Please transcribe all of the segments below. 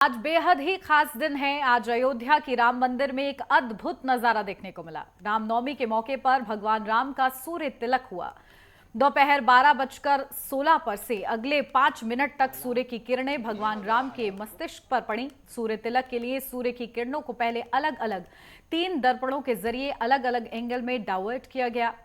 आज बेहद ही खास दिन है। आज अयोध्या की राम मंदिर में एक अद्भुत नजारा देखने को मिला। रामनवमी के मौके पर भगवान राम का सूर्य तिलक हुआ। दोपहर 12:16 पर से अगले 5 मिनट तक सूर्य की किरणें भगवान राम के मस्तिष्क पर पड़ी। सूर्य तिलक के लिए सूर्य की किरणों को पहले अलग अलग 3 दर्पणों के जरिए अलग अलग एंगल में डाइवर्ट किया गया।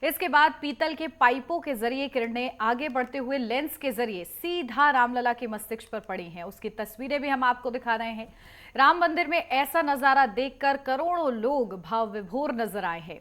इसके बाद पीतल के पाइपों के जरिए किरणें आगे बढ़ते हुए लेंस के जरिए सीधा रामलला के मस्तिष्क पर पड़ी हैं। उसकी तस्वीरें भी हम आपको दिखा रहे हैं। राम मंदिर में ऐसा नजारा देखकर करोड़ों लोग भाव विभोर नजर आए हैं।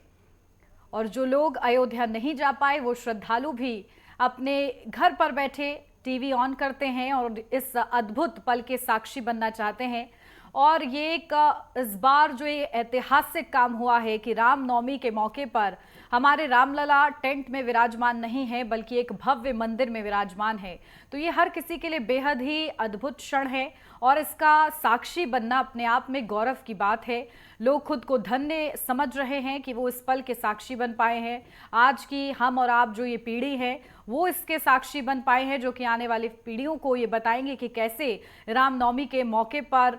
और जो लोग अयोध्या नहीं जा पाए वो श्रद्धालु भी अपने घर पर बैठे टीवी ऑन करते हैं और इस अद्भुत पल के साक्षी बनना चाहते हैं। और ये एक इस बार जो ये ऐतिहासिक काम हुआ है कि रामनवमी के मौके पर हमारे रामलला टेंट में विराजमान नहीं है बल्कि एक भव्य मंदिर में विराजमान है। तो ये हर किसी के लिए बेहद ही अद्भुत क्षण है और इसका साक्षी बनना अपने आप में गौरव की बात है। लोग खुद को धन्य समझ रहे हैं कि वो इस पल के साक्षी बन पाए हैं। आज की हम और आप जो ये पीढ़ी है वो इसके साक्षी बन पाए हैं, जो कि आने वाली पीढ़ियों को ये बताएंगे कि कैसे रामनवमी के मौके पर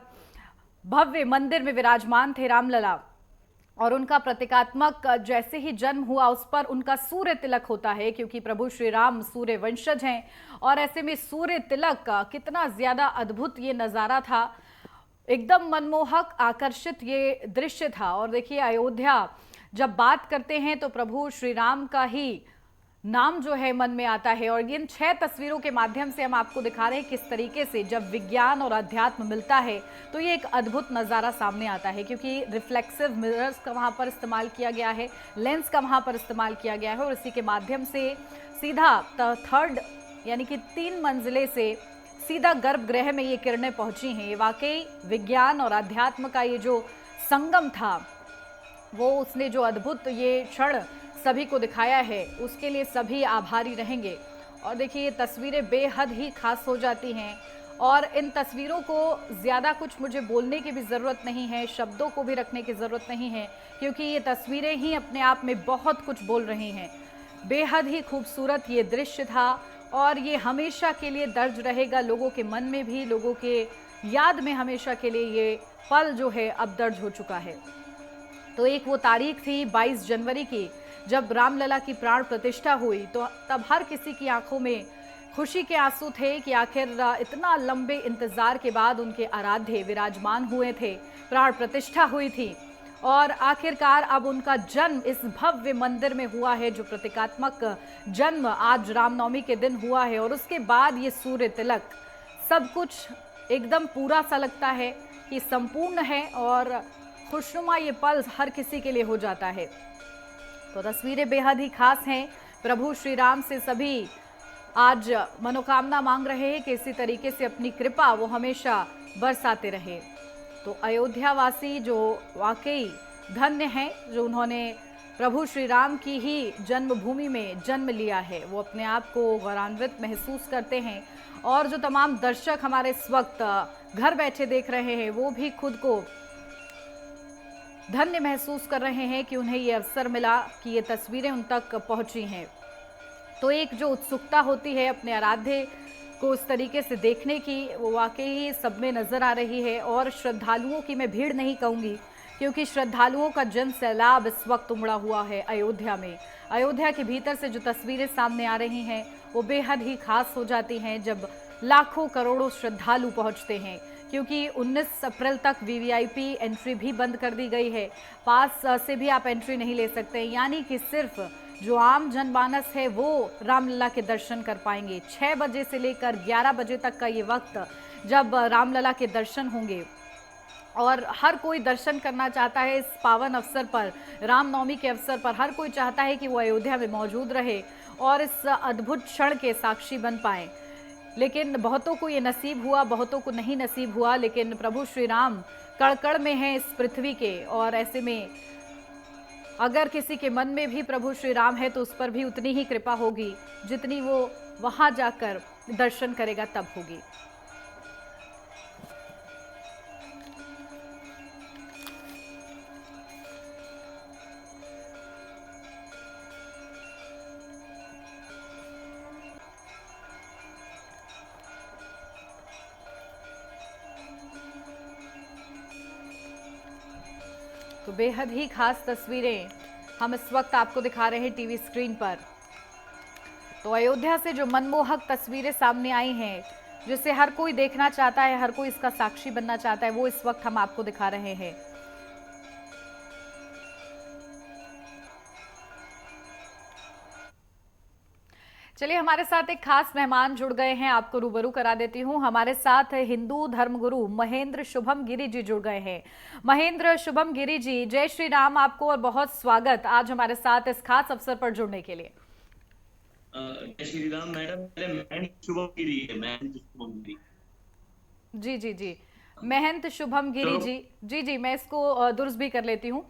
भव्य मंदिर में विराजमान थे रामलला और उनका प्रतीकात्मक जैसे ही जन्म हुआ उस पर उनका सूर्य तिलक होता है, क्योंकि प्रभु श्री राम सूर्य वंशज हैं। और ऐसे में सूर्य तिलक का कितना ज्यादा अद्भुत ये नजारा था, एकदम मनमोहक आकर्षित ये दृश्य था। और देखिए, अयोध्या जब बात करते हैं तो प्रभु श्री राम का ही नाम जो है मन में आता है। और इन 6 तस्वीरों के माध्यम से हम आपको दिखा रहे हैं किस तरीके से जब विज्ञान और अध्यात्म मिलता है तो ये एक अद्भुत नज़ारा सामने आता है, क्योंकि रिफ्लेक्सिव मिरर्स का वहाँ पर इस्तेमाल किया गया है, लेंस का वहाँ पर इस्तेमाल किया गया है और इसी के माध्यम से सीधा थर्ड यानी कि 3 मंजिले से सीधा गर्भगृह में ये किरणें पहुंची हैं। ये वाकई विज्ञान और अध्यात्म का ये जो संगम था वो उसने जो अद्भुत ये क्षण सभी को दिखाया है उसके लिए सभी आभारी रहेंगे। और देखिए, ये तस्वीरें बेहद ही खास हो जाती हैं और इन तस्वीरों को ज़्यादा कुछ मुझे बोलने की भी ज़रूरत नहीं है, शब्दों को भी रखने की ज़रूरत नहीं है, क्योंकि ये तस्वीरें ही अपने आप में बहुत कुछ बोल रही हैं। बेहद ही खूबसूरत ये दृश्य था और ये हमेशा के लिए दर्ज रहेगा लोगों के मन में भी, लोगों के याद में हमेशा के लिए ये पल जो है अब दर्ज हो चुका है। तो एक वो तारीख थी 22 जनवरी की, जब रामलला की प्राण प्रतिष्ठा हुई, तो तब हर किसी की आंखों में खुशी के आंसू थे कि आखिर इतना लंबे इंतजार के बाद उनके आराध्य विराजमान हुए थे, प्राण प्रतिष्ठा हुई थी और आखिरकार अब उनका जन्म इस भव्य मंदिर में हुआ है, जो प्रतीकात्मक जन्म आज रामनवमी के दिन हुआ है। और उसके बाद ये सूर्य तिलक, सब कुछ एकदम पूरा सा लगता है कि संपूर्ण है और खुशनुमा ये पल हर किसी के लिए हो जाता है। तो तस्वीरें बेहद ही खास हैं। प्रभु श्री राम से सभी आज मनोकामना मांग रहे हैं कि इसी तरीके से अपनी कृपा वो हमेशा बरसाते रहे। तो अयोध्या वासी जो वाकई धन्य हैं, जो उन्होंने प्रभु श्री राम की ही जन्मभूमि में जन्म लिया है, वो अपने आप को गौरवान्वित महसूस करते हैं। और जो तमाम दर्शक हमारे इस वक्त घर बैठे देख रहे हैं वो भी खुद को धन्य महसूस कर रहे हैं कि उन्हें ये अवसर मिला कि ये तस्वीरें उन तक पहुंची हैं। तो एक जो उत्सुकता होती है अपने आराध्य को इस तरीके से देखने की, वो वाकई सब में नजर आ रही है। और श्रद्धालुओं की मैं भीड़ नहीं कहूँगी, क्योंकि श्रद्धालुओं का जन सैलाब इस वक्त उमड़ा हुआ है अयोध्या में। अयोध्या के भीतर से जो तस्वीरें सामने आ रही हैं वो बेहद ही खास हो जाती हैं जब लाखों करोड़ों श्रद्धालु पहुंचते हैं, क्योंकि 19 अप्रैल तक वीवीआईपी एंट्री भी बंद कर दी गई है। पास से भी आप एंट्री नहीं ले सकते, यानी कि सिर्फ जो आम जनमानस है वो रामलला के दर्शन कर पाएंगे। 6 बजे से लेकर 11 बजे तक का ये वक्त जब रामलला के दर्शन होंगे और हर कोई दर्शन करना चाहता है इस पावन अवसर पर, रामनवमी के अवसर पर हर कोई चाहता है कि वो अयोध्या में मौजूद रहे और इस अद्भुत क्षण के साक्षी बन पाए। लेकिन बहुतों को ये नसीब हुआ, बहुतों को नहीं नसीब हुआ। लेकिन प्रभु श्री राम कण-कण में हैं इस पृथ्वी के, और ऐसे में अगर किसी के मन में भी प्रभु श्री राम है तो उस पर भी उतनी ही कृपा होगी जितनी वो वहां जाकर दर्शन करेगा तब होगी। तो बेहद ही खास तस्वीरें हम इस वक्त आपको दिखा रहे हैं टीवी स्क्रीन पर। तो अयोध्या से जो मनमोहक तस्वीरें सामने आई हैं, जिसे हर कोई देखना चाहता है, हर कोई इसका साक्षी बनना चाहता है, वो इस वक्त हम आपको दिखा रहे हैं। चलिए, हमारे साथ एक खास मेहमान जुड़ गए हैं, आपको रूबरू करा देती हूं। हमारे साथ हिंदू धर्मगुरु महेंद्र शुभम गिरी जी जुड़ गए हैं। महेंद्र शुभम गिरी जी, जय श्री राम आपको और बहुत स्वागत आज हमारे साथ इस खास अवसर पर जुड़ने के लिए। जय श्री राम मैडम। महेंद्र शुभम गिरी है, महेंद्र शुभम गिरी। जी जी जी, महंत शुभम गिरी जी। जी जी, मैं इसको दुरुस्त भी कर लेती हूँ।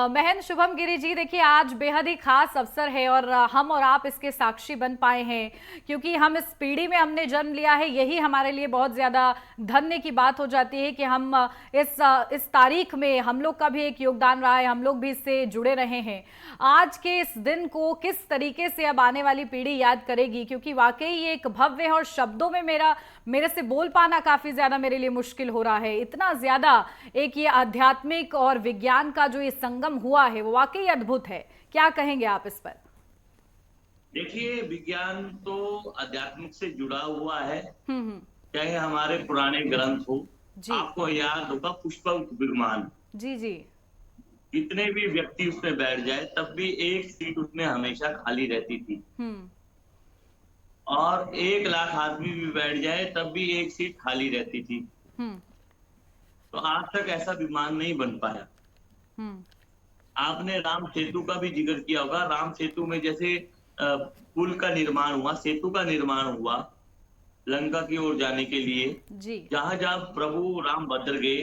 महंत शुभम गिरी जी, देखिए आज बेहद ही खास अवसर है और हम और आप इसके साक्षी बन पाए हैं, क्योंकि हम इस पीढ़ी में हमने जन्म लिया है। यही हमारे लिए बहुत ज़्यादा धन्य की बात हो जाती है कि हम इस तारीख में हम लोग का भी एक योगदान रहा है, हम लोग भी इससे जुड़े रहे हैं। आज के इस दिन को किस तरीके से अब आने वाली पीढ़ी याद करेगी, क्योंकि वाकई ये एक भव्य है और शब्दों में मेरे से बोल पाना काफ़ी ज़्यादा मेरे लिए मुश्किल हो रहा है। इतना ज़्यादा एक ये आध्यात्मिक और विज्ञान का जो ये संगम हुआ है वो वाकई अद्भुत है। क्या कहेंगे आप इस पर? देखिए, विज्ञान तो आध्यात्मिक से जुड़ा हुआ है, चाहे हमारे पुराने ग्रंथ हो। आपको याद होगा पुष्पक विमान। जी जी, कितने भी व्यक्ति उसमें बैठ जाए तब भी एक सीट उसमें हमेशा खाली रहती थी, और 1 लाख आदमी भी बैठ जाए तब भी एक सीट खाली रहती थी। तो आज तक ऐसा विमान नहीं बन पाया। आपने राम सेतु का भी जिक्र किया होगा। राम सेतु में जैसे पुल का निर्माण हुआ, सेतु का निर्माण हुआ लंका की ओर जाने के लिए, जहां जहां प्रभु राम बदल गए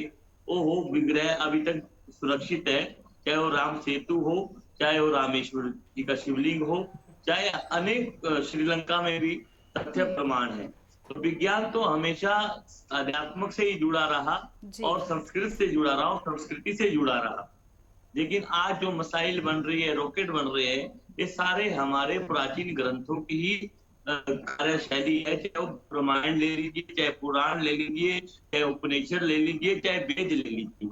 वो विग्रह अभी तक सुरक्षित है। चाहे वो राम सेतु हो, चाहे वो रामेश्वर जी का शिवलिंग हो, चाहे अनेक श्रीलंका में भी तथ्य प्रमाण है। तो विज्ञान तो हमेशा अध्यात्मक से ही जुड़ा रहा और संस्कृत से जुड़ा रहा और संस्कृति से जुड़ा रहा। लेकिन आज जो मिसाइल बन रही है, रॉकेट बन रहे हैं, ये सारे हमारे प्राचीन ग्रंथों की ही कार्यशैली है। चाहे वो रामायण ले लीजिए, चाहे पुराण ले लीजिए, चाहे उपनिषद ले लीजिए, चाहे वेद ले लीजिए।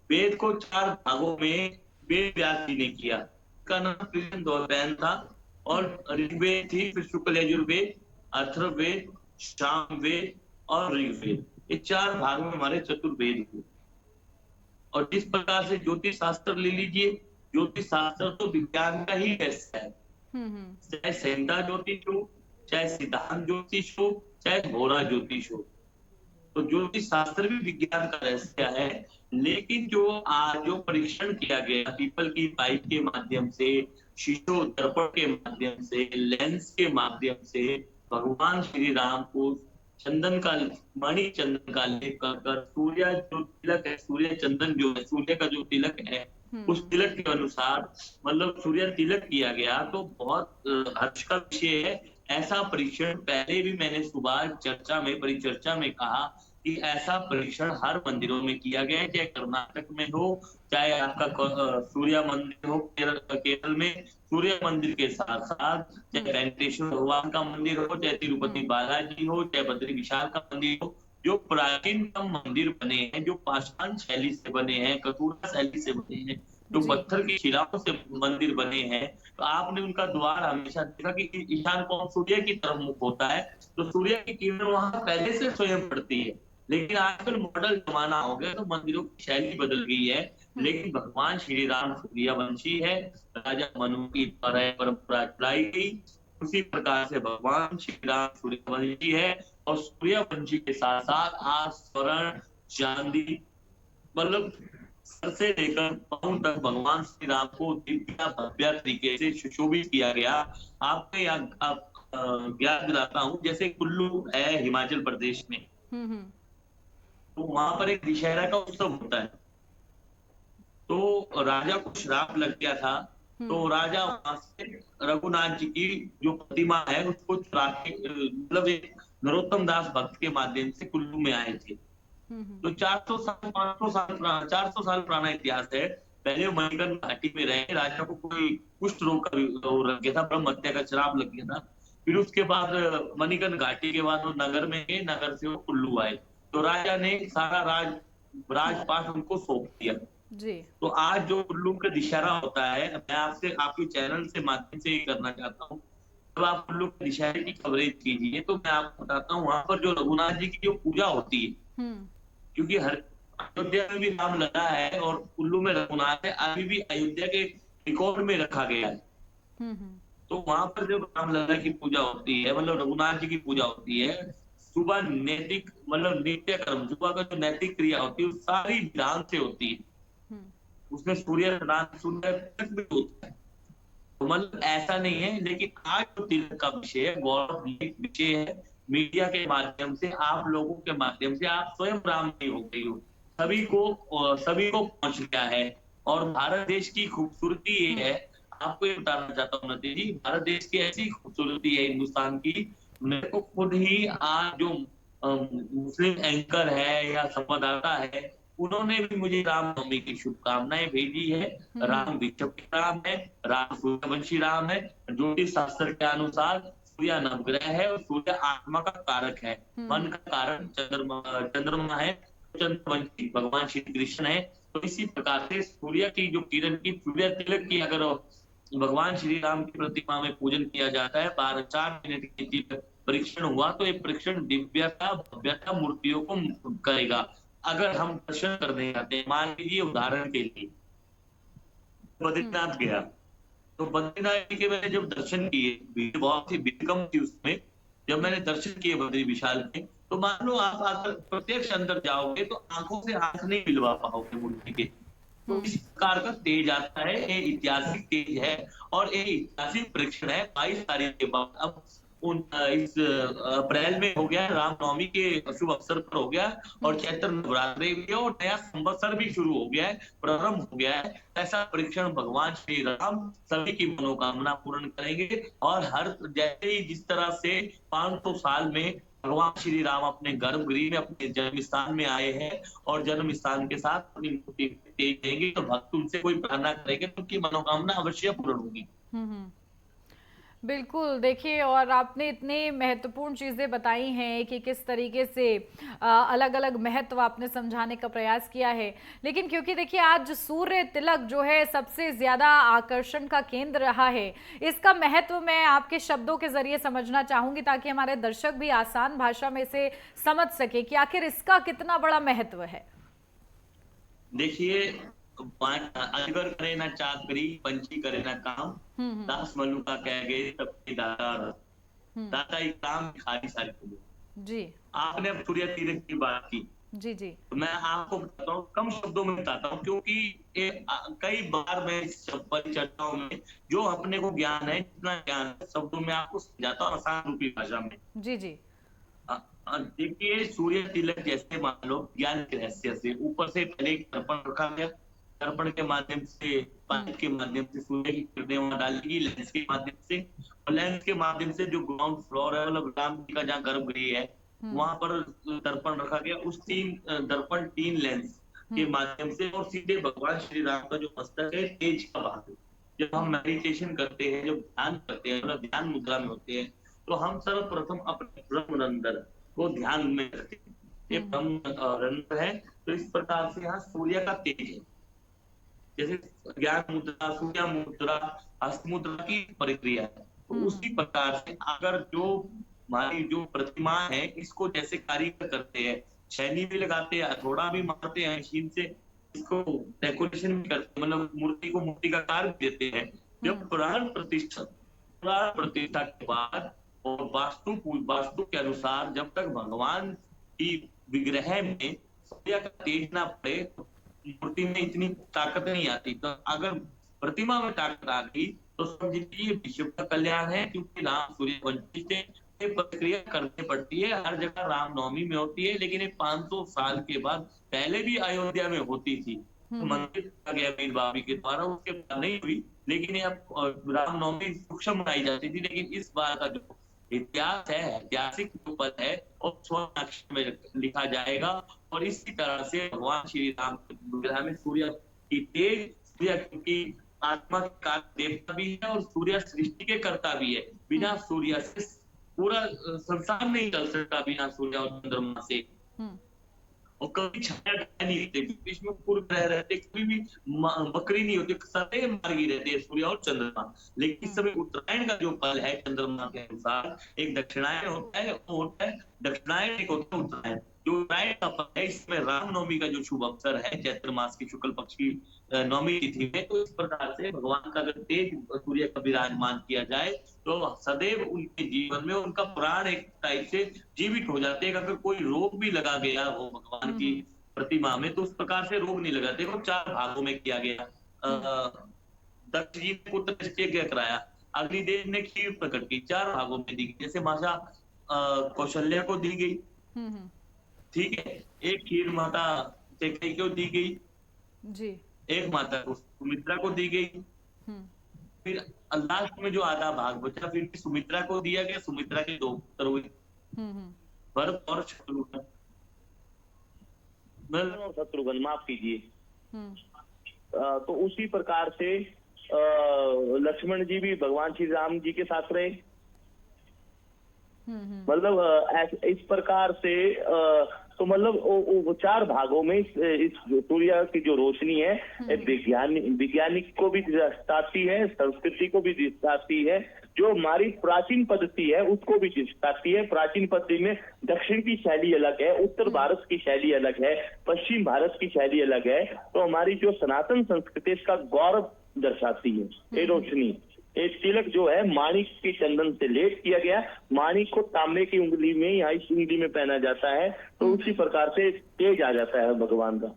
वेद को 4 भागों में वेद व्यास जी ने किया। इसका नाम द्वैपायन था, और ऋग्वेद थी, फिर शुक्ल यजुर्वेद, अथर्ववेद, सामवेद और ऋग्वेद। ये 4 भाग में हमारे चतुर्वेद हुए। और जिस प्रकार से ज्योतिष शास्त्र ले लीजिए, ज्योतिष शास्त्र तो विज्ञान का ही हिस्सा है। चाहे सेंधा ज्योतिष हो, चाहे सिद्धांत ज्योतिष हो, चाहे घोरा ज्योतिष हो, तो ज्योतिष शास्त्र भी विज्ञान का रहस्य है। लेकिन जो परीक्षण किया गया पीपल की पाइप के माध्यम से, शीशो दर्पण के माध्यम से, लेंस के माध्यम से भगवान श्री राम को चंदन का, मणि चंदन का लेप कर सूर्य जो तिलक है, सूर्य चंदन जो है, सूर्य का जो तिलक है, उस तिलक के अनुसार मतलब सूर्य तिलक किया गया। तो बहुत हर्ष का विषय है। ऐसा परीक्षण पहले भी मैंने सुबह परिचर्चा में कहा कि ऐसा परीक्षण हर मंदिरों में किया गया है, चाहे कर्नाटक में हो, चाहे आपका सूर्य मंदिर हो केरल में, सूर्य मंदिर के साथ साथ चाहे वेंकटेश्वर भगवान का मंदिर हो, चाहे तिरुपति बालाजी हो, चाहे बद्री विशाल का मंदिर हो, जो प्राचीनतम मंदिर बने हैं, जो पाषाण शैली से बने हैं, कतूरा शैली से बने हैं, जो पत्थर की शिलाओं से मंदिर बने हैं, तो आपने उनका द्वार हमेशा देखा कि ईशान कोण सूर्य की तरफ मुख होता है, तो सूर्य की किरण वहां पहले से स्वयं पड़ती है। लेकिन आजकल मॉडल जमाना हो गया, तो मंदिरों की शैली बदल गई है। लेकिन भगवान श्री राम सूर्यवंशी है, राजा मनु की द्वारा परंपरा चलाई गई। उसी प्रकार से भगवान श्री राम सूर्यवंशी है, और सूर्यवंशी के साथ साथ आज स्वर्ण चांदी मतलब सर से लेकर पांव तक भगवान श्री राम को दिव्य भव्य तरीके से सुशोभित किया गया। आपको याद दिलाता हूँ, जैसे कुल्लू है हिमाचल प्रदेश में, तो वहां पर एक दशहरा का उत्सव होता है। तो राजा को श्राप लग गया था, तो राजा वहां से रघुनाथ जी की जो प्रतिमा है उसको चुरा के, मतलब एक नरोत्तम दास भक्त के माध्यम से कुल्लू में आए थे। तो 400 साल 500 साल 400 साल पुराना इतिहास है। पहले मणिकर्ण घाटी में रहे, राजा को कोई कुष्ठ रोग का लग गया था, ब्रह्म हत्या का श्राप लग गया था। फिर उसके बाद मणिकर्ण घाटी के बाद वो नगर में गए, नगर से वो कुल्लू आए। तो राजा ने सारा राजपाट उनको सौंप दिया। जी। तो आज जो उल्लू का दिशहरा होता है, मैं आपसे आपके चैनल से माध्यम से ये करना चाहता हूँ। जब आप उल्लू के दिशहरे की कवरेज कीजिए तो मैं आपको बताता हूँ वहाँ पर जो रघुनाथ जी की जो पूजा होती है, हम्म। क्योंकि हर अयोध्या में भी राम लला है और कुल्लू में रघुनाथ है, अभी भी अयोध्या के रिकॉर्ड में रखा गया है। हम्म। तो वहां पर जब रामलला की पूजा होती है, मतलब रघुनाथ जी की पूजा होती है, सुबह नैतिक मतलब नित्य कर्म, सुबह का जो नैतिक क्रिया होती है वो सारी ध्यान से होती है। हम्म। उसमें सूर्य भी होता है। तो मतलब ऐसा नहीं है, लेकिन आज जो तिलक का विषय है, गौरव विषय है, मीडिया के माध्यम से, आप लोगों के माध्यम से, आप स्वयं राम नहीं हो गई हो, सभी को पहुंच गया है। और भारत देश की खूबसूरती ये है, आपको ये बताना चाहता हूँ नती जी, भारत देश की ऐसी खूबसूरती है हिंदुस्तान की, मेरे को खुद ही आज जो मुस्लिम एंकर है या संवाददाता है, उन्होंने भी मुझे रामनवमी की शुभकामनाएं भेजी है। हम्म। राम विचक्षण राम है, राम सूर्यवंशी राम है। ज्योतिष शास्त्र के अनुसार सूर्य नवग्रह है और सूर्य आत्मा का कारक है, मन का कारक चंद्रमा है, चंद्रवंशी भगवान श्री कृष्ण है। तो इसी प्रकार से सूर्य की जो किरण की सूर्य तिलक की अगर भगवान श्री राम की प्रतिमा में पूजन किया जाता है, 4 मिनट के तिलक परीक्षण हुआ तो ये परीक्षण दिव्यता भव्यता मूर्तियों को करेगा। अगर हम दर्शन करने जाते हैं, मान लीजिए उदाहरण के लिए बद्रीनाथ गया, तो बद्रीनाथ जी के मैंने जब दर्शन किए, भीड़ बहुत ही भीड़ कम थी उसमें, जब मैंने दर्शन किए बद्री विशाल के, तो मान लो आप अगर प्रत्यक्ष अंदर जाओगे तो आंखों से आंख नहीं मिलवा पाओगे मूर्ति के। तो इस प्रकार का तेज आता है, ये ऐतिहासिक तेज है और ये ऐतिहासिक परीक्षण है। 22 तारीख के बाद अब इस अप्रैल में हो गया, रामनवमी के शुभ अवसर पर हो गया और चैत्र नवरात्रि भी है और नया संवत्सर भी शुरू हो गया है, प्रारंभ हो गया है। ऐसा परीक्षण भगवान श्री राम सभी की मनोकामना पूर्ण करेंगे। और हर जैसे ही जिस तरह से 500 साल में भगवान श्री राम अपने गर्भगृह में अपने जन्म स्थान में आए हैं और जन्म स्थान के साथ अपनी मूर्ति तेज देंगे, तो भक्त उनसे कोई प्रार्थना करेंगे तो उनकी मनोकामना अवश्य पूर्ण होगी। हम्म। बिल्कुल, देखिए और आपने इतनी महत्वपूर्ण चीज़ें बताई हैं कि किस तरीके से अलग-अलग महत्व आपने समझाने का प्रयास किया है। लेकिन क्योंकि देखिए आज सूर्य तिलक जो है सबसे ज़्यादा आकर्षण का केंद्र रहा है, इसका महत्व मैं आपके शब्दों के ज़रिए समझना चाहूँगी ताकि हमारे दर्शक भी आसान भाषा में इसे समझ सके कि आखिर इसका कितना बड़ा महत्व है। देखिए, अजगर करे ना चाकरी, पंछी करे ना काम, हम्म। दास मल्लुका कह गए सबके दाता, हम्म। दाता ही काम खारी सारी दुनिया। जी आपने अब सूर्य तीर्थ की बात की, जी। जी। तो मैं आपको बताता हूँ, कम शब्दों में बताता हूँ, क्योंकि कई बार मैं इस परिचर्चाओं में जो अपने को ज्ञान है, जितना ज्ञान है शब्दों में आपको समझाता हूँ आसान रूपी भाषा में। जी। जी। देखिए, सूर्य तिलक जैसे मान लो ज्ञान के रहस्य से ऊपर से पहले एक दर्पण रखा गया, दर्पण के माध्यम से पाइप के माध्यम से सूर्य की किरणें वहां डालेगी, लेंस के माध्यम से, और लेंस के माध्यम से जो ग्राउंड फ्लोर है, मतलब राम जी का जहाँ गर्भगृह है, वहां पर दर्पण रखा गया। उस दर्पण 3 लेंस के माध्यम से और सीधे भगवान श्री राम का जो मस्तक है तेज का भाग, जब हम मेडिटेशन करते हैं, जब ध्यान करते हैं, मतलब ध्यान मुद्रा में होते हैं, तो हम सर्वप्रथम अपने ब्रह्म रंध्र को ध्यान में रखते हैं। ये ब्रह्म रंध्र है, तो इस प्रकार से यहाँ सूर्य का तेज है। जैसे ज्ञान मुद्रा, सूर्य मुद्रा, हस्त मुद्रा की प्रक्रिया है, तो उसी प्रकार से अगर जो हमारी जो प्रतिमा है, इसको जैसे कारीगर करते हैं, छैनी भी लगाते हैं, हथौड़ा भी मारते हैं मशीन से, इसको डेकोरेशन भी करते हैं, मतलब मूर्ति को मूर्ति का आकार भी देते हैं। जब प्राण प्रतिष्ठा के बाद और वास्तु के अनुसार जब तक भगवान की विग्रह में सूर्य का तेज ना पड़े, तो मूर्ति में इतनी ताकत नहीं आती। तो अगर प्रतिमा में ताकत आ गई तो समझ लीजिए विश्व का कल्याण है, क्योंकि राम सूर्यवंशी से ये प्रक्रिया करनी पड़ती है। हर जगह रामनवमी में होती है, लेकिन ये 500 साल के बाद पहले भी अयोध्या में होती थी, तो मंदिर आ गया मीर बाबी के द्वारा, उसके बाद नहीं हुई। लेकिन ये अब रामनवमी सूक्ष्म मनाई जाती थी, लेकिन इस बार का जो इतिहास है, ऐतिहासिक जो पद है, और स्वर्ण अक्षर में लिखा जाएगा। और इसी तरह से भगवान श्री राम विग्रह में सूर्य की तेज, सूर्य की आत्मा का देवता भी है और सूर्य सृष्टि के कर्ता भी है। बिना सूर्य से पूरा संसार नहीं चल सकता, बिना सूर्य और चंद्रमा से। और कभी छाया गाय नहीं रहती, बीच में पूर्व ग्रह रहते, कभी भी बकरी नहीं होती, सदैव मार्गी रहते हैं सूर्य और चंद्रमा। लेकिन इस समय उत्तरायण का जो पल है चंद्रमा के अनुसार, एक दक्षिणायन होता है, वो होता है दक्षिणायन, एक होता है उत्तरायण। जो उत्तरायण का पल है, इसमें रामनवमी का जो शुभ अवसर है, चैत्र मास की शुक्ल पक्ष की नवमी तिथि में, तो इस प्रकार से भगवान का अगर तेज सूर्य का विराजमान किया जाए तो सदैव उनके जीवन में उनका प्राण एक टाइप से जीवित हो जाते हैं। अगर कोई रोग भी लगा गया हो भगवान की प्रतिमा में, तो उस प्रकार से रोग नहीं लगा। देखो 4 भागों में किया गया। दक्ष जी ने पुत्र निश्चय कराया, अग्निदेव ने खीर प्रकट की, 4 भागों में दी गई। जैसे माता कौशल्या को दी गई, ठीक है, एक खीर माता कैकेयी को दी गई जी, एक माता को सुमित्रा को दी गई, फिर लास्ट में जो आधा भाग बचा फिर सुमित्रा को दिया गया। सुमित्रा के 2 पुत्र हुए, भरत और शत्रुघ्न। शत्रुघ्न, माफ कीजिए। तो उसी प्रकार से लक्ष्मण जी भी भगवान श्री राम जी के साथ रहे। मतलब इस प्रकार से तो मतलब वो 4 भागों में इस सूर्य की जो रोशनी है वैज्ञानिक को भी दर्शाती है, संस्कृति को भी दर्शाती है। जो हमारी प्राचीन पद्धति है उसको भी दर्शाती है। प्राचीन पद्धति में दक्षिण की शैली अलग है, उत्तर भारत की शैली अलग है, पश्चिम भारत की शैली अलग है। तो हमारी जो सनातन संस्कृति इसका गौरव दर्शाती है ये रोशनी। एक तिलक जो है माणिक के चंदन से लेप किया गया, माणिक को तांबे की उंगली में या इस उंगली में पहना जाता है, तो उसी प्रकार से तेज आ जाता है भगवान का।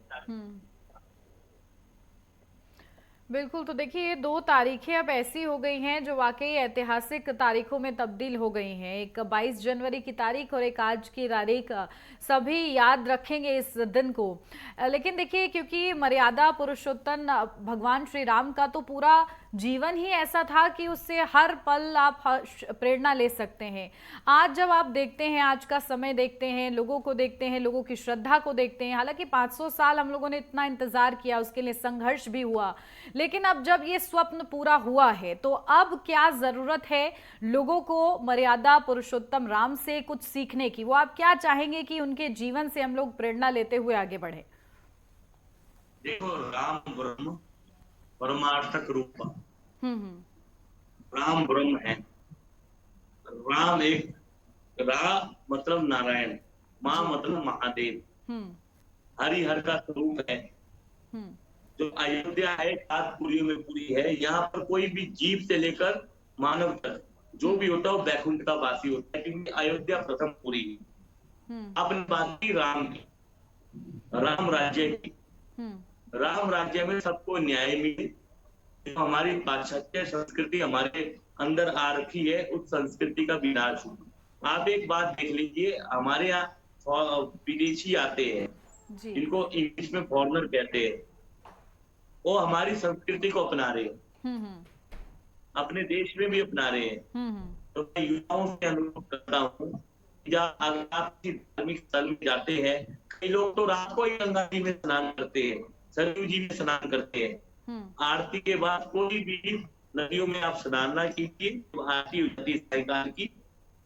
बिल्कुल। तो देखिए ये 2 तारीखें अब ऐसी हो गई हैं जो वाकई ऐतिहासिक तारीखों में तब्दील हो गई हैं। एक 22 जनवरी की तारीख और एक आज की तारीख, सभी याद रखेंगे इस दिन को। लेकिन देखिए क्योंकि मर्यादा पुरुषोत्तम भगवान श्री राम का तो पूरा जीवन ही ऐसा था कि उससे हर पल आप प्रेरणा ले सकते हैं। आज जब आप देखते हैं, आज का समय देखते हैं, लोगों को देखते हैं, लोगों की श्रद्धा को देखते हैं, हालांकि 500 साल हम लोगों ने इतना इंतजार किया, उसके लिए संघर्ष भी हुआ, लेकिन अब जब ये स्वप्न पूरा हुआ है तो अब क्या जरूरत है लोगों को मर्यादा पुरुषोत्तम राम से कुछ सीखने की? वो आप क्या चाहेंगे कि उनके जीवन से हम लोग प्रेरणा लेते हुए आगे बढ़े? देखो, राम ब्रह्म परमार्थक रूप, राम ब्रह्म है। राम एक, रा मतलब नारायण, माँ मतलब महादेव, हरिहर का स्वरूप है। जो अयोध्या है 7 पुरियों में पूरी है। यहाँ पर कोई भी जीव से लेकर मानव तक जो भी होता है वो बैकुंठ का वासी होता है, क्योंकि अयोध्या प्रथम पुरी है। अपनी बात की राम की, राम राज्य की, राम राज्य में सबको न्याय मिले। तो हमारी पाश्चात्य संस्कृति हमारे अंदर आ रखी है, उस संस्कृति का विनाश हो। आप एक बात देख लीजिए, हमारे यहाँ विदेशी आते हैं जिनको इंग्लिश में फॉरेनर कहते हैं, वो हमारी संस्कृति को अपना रहे हैं, अपने देश में भी अपना रहे हैं। तो मैं युवाओं से अनुरोध करता हूँ, जब आप किसी धार्मिक स्थल में जाते हैं, कई लोग तो रात को ही गंगा जी में स्नान करते हैं, सरयू जी में स्नान करते हैं। आरती के बाद कोई भी नदियों में आप स्नान ना कीजिए। आरती हो जाती है सायंकाल की,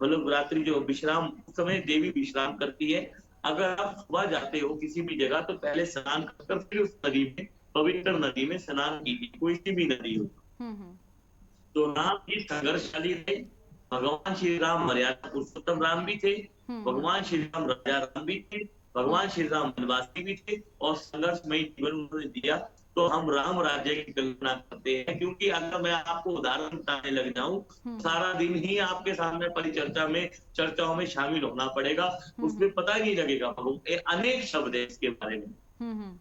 मतलब रात्रि जो विश्राम, उस समय देवी विश्राम करती है। अगर आप सुबह जाते हो किसी भी जगह तो पहले स्नान कर फिर उस नदी में, पवित्र नदी में स्नान कीजिए, कोई सी भी नदी हो। तो राम जी संघर्षशाली थे। भगवान श्री राम मर्यादा पुरुषोत्तम राम भी थे, भगवान श्री राम राजा राम भी थे, भगवान श्री राम वनवासी भी थे, और संघर्षमयी जीवन उन्होंने दिया। तो हम राम राज्य की कल्पना करते हैं, क्योंकि अगर मैं आपको उदाहरण बताने लग जाऊं, सारा दिन ही आपके सामने परिचर्चा में, चर्चाओं में शामिल होना पड़ेगा, उसमें पता ही नहीं लगेगा। अनेक शब्द है इसके बारे में।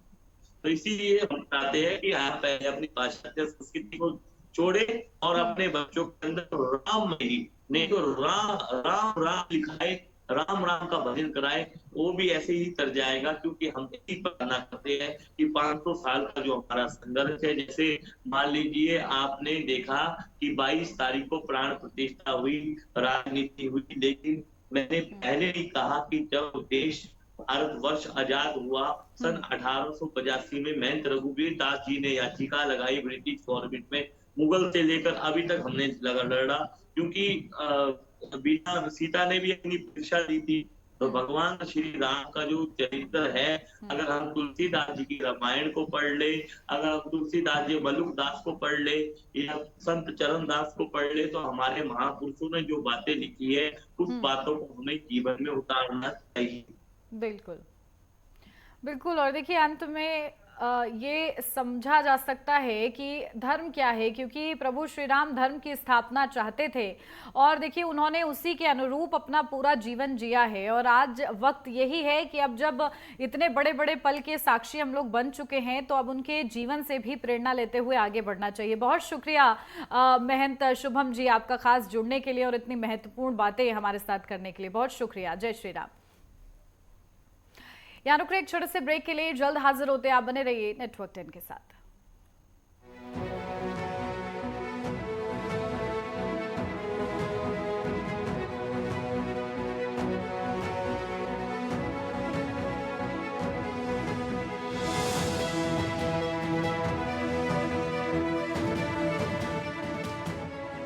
तो इसीलिए हम चाहते हैं कि आप पहले अपनी पाश्चात्य संस्कृति को छोड़े और अपने बच्चों के अंदर राम में ही, नहीं तो राम राम राम लिखाए, राम राम का भजन कराए, वो भी ऐसे ही तर जाएगा। क्योंकि हम इसी पर करना करते हैं कि 500 साल का जो हमारा संघर्ष है, जैसे मान लीजिए आपने देखा कि 22 तारीख को प्राण प्रतिष्ठा हुई, राजनीति हुई, लेकिन मैंने पहले ही कहा कि जब देश भारतवर्ष आजाद हुआ सन 1885 में, महंत रघुवीर दास जी ने याचिका लगाई ब्रिटिश गवर्नमेंट में, मुगल से लेकर अभी तक हमने लड़ा, क्योंकि बीना सीता ने भी अपनी परीक्षा दी थी, तो भगवान श्री राम का जो चरित्र है, अगर हम तुलसीदास जी की रामायण को पढ़ ले, अगर हम तुलसीदास जी बलुक दास को पढ़ ले या संत चरण दास को पढ़ ले, तो हमारे महापुरुषों ने जो बातें लिखी है उस बातों को हमें जीवन में उतारना चाहिए। बिल्कुल बिल्कुल। और देखिए अंत में ये समझा जा सकता है कि धर्म क्या है, क्योंकि प्रभु श्री राम धर्म की स्थापना चाहते थे और देखिए उन्होंने उसी के अनुरूप अपना पूरा जीवन जिया है। और आज वक्त यही है कि अब जब इतने बड़े बड़े पल के साक्षी हम लोग बन चुके हैं, तो अब उनके जीवन से भी प्रेरणा लेते हुए आगे बढ़ना चाहिए। बहुत शुक्रिया महंत शुभम जी, आपका खास जुड़ने के लिए और इतनी महत्वपूर्ण बातें हमारे साथ करने के लिए बहुत शुक्रिया। जय श्री राम। यहाँ रुक रहे एक छोटे से ब्रेक के लिए, जल्द हाजिर होते हैं। आप बने रहिए नेटवर्क 10 के साथ।